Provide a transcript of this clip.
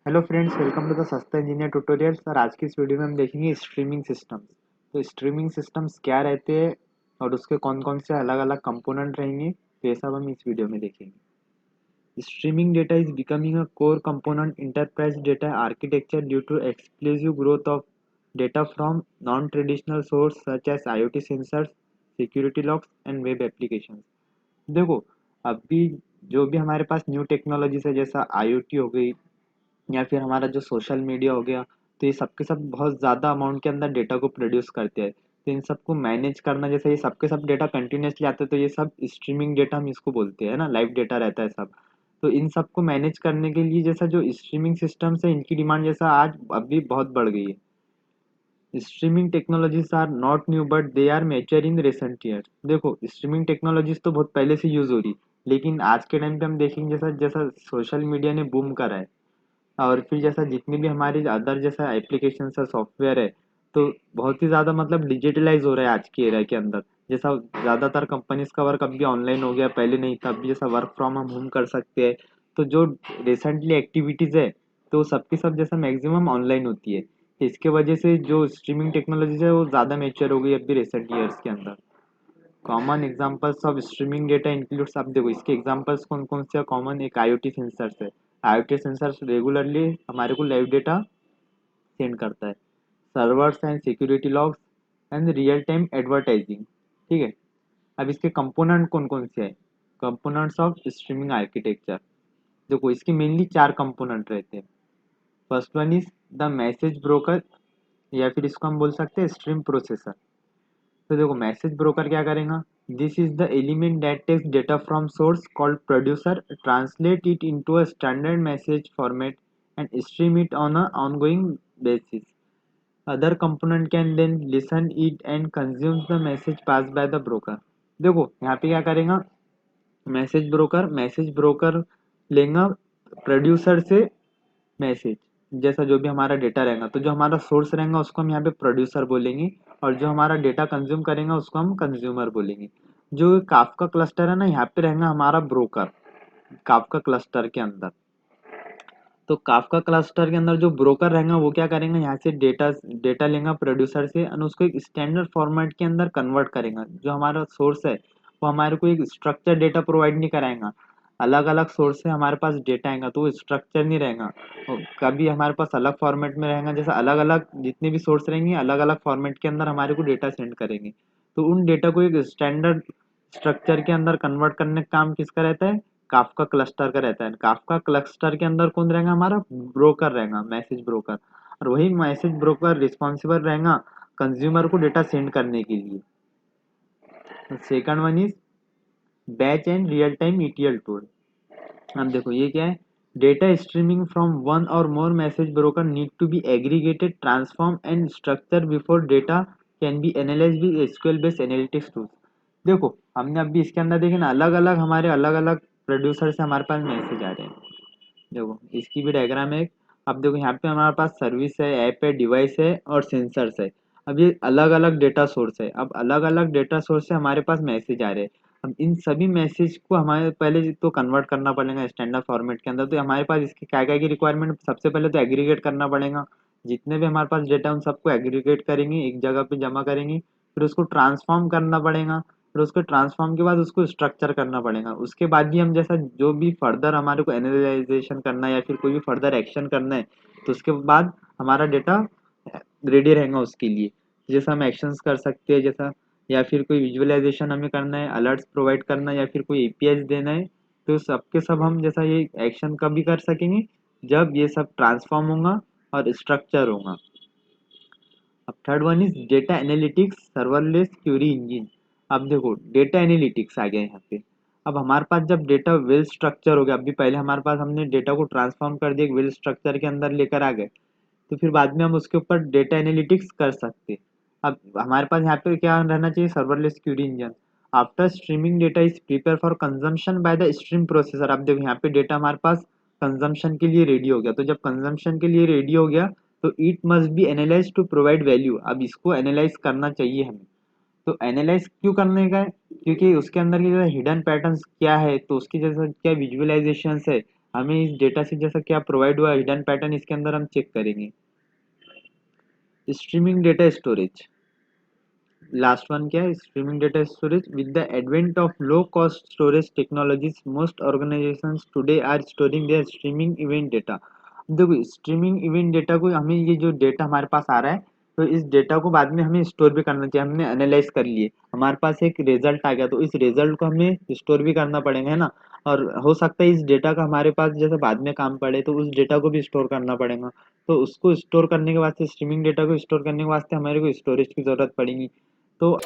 Hello friends, welcome to the Sasta engineer tutorials. और आज की इस वीडियो में हम देखेंगे स्ट्रीमिंग सिस्टम्स। तो स्ट्रीमिंग सिस्टम्स क्या रहते हैं और उसके कौन कौन से अलग अलग कंपोनेंट रहेंगे, तो ये सब हम इस वीडियो में देखेंगे। Streaming data is becoming a core component enterprise data architecture due to explosive growth of data from non-traditional source such as IoT sensors, security logs and web applications। देखो, अभी जो भी हमारे पास न्यू टेक्नोलॉजीज है, जैसा IoT हो गई या फिर हमारा जो सोशल मीडिया हो गया, तो ये सब के सब बहुत ज़्यादा अमाउंट के अंदर डेटा को प्रोड्यूस करते हैं। तो इन सबको मैनेज करना, जैसे ये सब के सब डेटा कंटिन्यूसली आते हैं, तो ये सब स्ट्रीमिंग डेटा हम इसको बोलते हैं ना, लाइव डेटा रहता है सब। तो इन सबको मैनेज करने के लिए जैसा जो स्ट्रीमिंग सिस्टम्स है, इनकी डिमांड जैसा आज अभी बहुत बढ़ गई है। Streaming technologies are not new but they are mature in recent years. देखो, स्ट्रीमिंग टेक्नोलॉजीज तो बहुत पहले से यूज हो रही, लेकिन आज के टाइम पे हम देखेंगे जैसा जैसा सोशल मीडिया ने बूम करा है, और फिर जैसा जितनी भी हमारी अदर जैसा एप्लीकेशन है, सॉफ्टवेयर है, तो बहुत ही ज़्यादा मतलब डिजिटलाइज हो रहा है आज की एरा के अंदर। जैसा ज़्यादातर कंपनीज का वर्क अभी ऑनलाइन हो गया, पहले नहीं था। अभी जैसा वर्क फ्रॉम हम होम कर सकते हैं, तो जो रिसेंटली एक्टिविटीज़ है, तो सबकी सब जैसा मैक्सिमम ऑनलाइन होती है। इसके वजह से जो स्ट्रीमिंग टेक्नोलॉजीज है वो ज़्यादा मेच्योर हो गई अभी रिसेंट ईयर्स के अंदर। Common examples of streaming data includes, आप देखो इसके एग्जांपल्स कौन कौन से कॉमन, एक IoT सेंसर्स है। IoT सेंसर्स रेगुलरली हमारे को लाइव डेटा सेंड करता है। Servers and security logs and real time advertising. ठीक है। अब इसके कंपोनेंट कौन कौन से हैं? Components of streaming architecture. देखो, इसके मेनली चार कंपोनेंट रहते हैं। First one is the message broker, या फिर इसको हम बोल सकते हैं स्ट्रीम प्रोसेसर। तो देखो, मैसेज ब्रोकर क्या करेगा? This is the element that takes data from source called producer, translate it into a standard message format and stream it on a ongoing basis. Other component can then listen it and consumes the message pass by the broker. देखो यहाँ पे क्या करेगा message broker लेगा producer से message, जैसा जो भी हमारा डेटा रहेगा, तो जो हमारा सोर्स रहेगा उसको हम यहाँ पे प्रोड्यूसर बोलेंगे, और जो हमारा डेटा कंज्यूम करेगा उसको हम कंज्यूमर बोलेंगे। जो काफका क्लस्टर है ना, यहाँ पे रहेगा हमारा ब्रोकर काफका क्लस्टर के अंदर। तो काफका क्लस्टर के अंदर जो ब्रोकर रहेगा वो क्या करेंगे, यहाँ से डेटा डेटा लेगा प्रोड्यूसर से और उसको एक स्टैंडर्ड फॉर्मेट के अंदर कन्वर्ट करेगा। जो हमारा सोर्स है वो हमारे को एक स्ट्रक्चर डेटा प्रोवाइड नहीं कराएगा। अलग अलग सोर्स से हमारे पास डेटा आएगा तो वो स्ट्रक्चर नहीं रहेगा, कभी हमारे पास अलग फॉर्मेट में रहेगा। जैसे अलग अलग जितने भी सोर्स रहेंगे अलग अलग फॉर्मेट के अंदर हमारे को डेटा सेंड करेंगे, तो उन डेटा को एक स्टैंडर्ड स्ट्रक्चर के अंदर कन्वर्ट करने का काम किसका रहता है? काफका क्लस्टर का रहता है। काफका क्लस्टर के अंदर कौन रहेगा? हमारा ब्रोकर रहेगा, मैसेज ब्रोकर। और वही मैसेज ब्रोकर रिस्पॉन्सिबल रहेगा कंज्यूमर को डेटा सेंड करने के लिए। Second one is batch and real time ETL tool. अब देखो ये क्या है? डेटा स्ट्रीमिंग फ्रॉम वन और more message broker need to be aggregated, transform and structure before data can be analyse with SQL based analytics tools. देखो, हमने अभी इसके अंदर देखे ना, अलग अलग हमारे अलग अलग प्रोड्यूसर से हमारे पास मैसेज आ रहे हैं। देखो इसकी भी डायग्राम है। अब देखो यहाँ पे हमारे पास सर्विस है, ऐप है, डिवाइस है और सेंसर्स है। अब ये अलग अलग डेटा सोर्स है। अब अलग अलग डेटा सोर्स से हमारे पास मैसेज आ रहे हैं। अब इन सभी मैसेज को हमारे पहले तो कन्वर्ट करना पड़ेगा स्टैंडर्ड फॉर्मेट के अंदर। तो हमारे पास इसकी क्या क्या की रिक्वायरमेंट, सबसे पहले तो एग्रीगेट करना पड़ेगा। जितने भी हमारे पास डेटा उन सबको एग्रीगेट करेंगे, एक जगह पे जमा करेंगे, फिर उसको ट्रांसफॉर्म करना पड़ेगा। फिर उसको ट्रांसफॉर्म के बाद उसको स्ट्रक्चर करना पड़ेगा। उसके बाद भी हम जैसा जो भी फर्दर हमारे को एनालाइजेशन करना है या फिर कोई भी फर्दर एक्शन करना है, तो उसके बाद हमारा डेटा रेडी रहेगा उसके लिए। जैसा हम एक्शंस कर सकते हैं, जैसा या फिर कोई विजुअलाइजेशन हमें करना है, अलर्ट्स प्रोवाइड करना है या फिर कोई APIs देना है, तो सबके सब हम जैसा ये एक्शन कभी कर सकेंगे जब ये सब ट्रांसफॉर्म होगा और स्ट्रक्चर होगा। अब third one is data analytics serverless query engine. अब देखो डेटा एनालिटिक्स आ गया यहाँ पे। अब हमारे पास जब डेटा वेल स्ट्रक्चर हो गया, अभी पहले हमारे पास हमने डेटा को ट्रांसफॉर्म कर दिया, एक वेल स्ट्रक्चर के अंदर लेकर आ गए, तो फिर बाद में हम उसके ऊपर डेटा एनालिटिक्स कर सकते। अब हमारे पास यहाँ पे क्या रहना चाहिए? Serverless query engine. After streaming data is prepare for consumption by the stream processor. अब देखो यहाँ पे डेटा हमारे पास कंजम्पशन के लिए रेडी हो गया, तो जब कंजम्पशन के लिए रेडी हो गया तो it must be analyse to provide value. अब इसको एनालाइज करना चाहिए हमें। तो एनालाइज क्यों करने का है? क्योंकि उसके अंदर की जो हिडन पैटर्न्स क्या है, तो उसकी जैसे क्या विजुअलाइजेशन है, हमें इस डेटा से जैसा क्या प्रोवाइड हुआ हिडन पैटर्न इसके अंदर हम चेक करेंगे। Streaming data storage, last one क्या है, streaming data storage. With the advent of low cost storage technologies most organisations today are storing their streaming event data. देखो स्ट्रीमिंग इवेंट डेटा को हमें, ये जो डेटा हमारे पास आ रहा है, तो इस डेटा को बाद में हमें स्टोर भी करना चाहिए। हमने एनालाइज कर लिए, हमारे पास एक रिजल्ट आ गया, तो इस रिजल्ट को हमें स्टोर भी करना पड़ेगा, है ना। और हो सकता है इस डेटा का हमारे पास जैसे बाद में काम पड़े, तो उस डेटा को भी स्टोर करना पड़ेगा। तो उसको स्टोर करने के वास्ते, स्ट्रीमिंग डेटा को स्टोर करने के वास्ते हमारे को स्टोरेज की जरूरत पड़ेगी। तो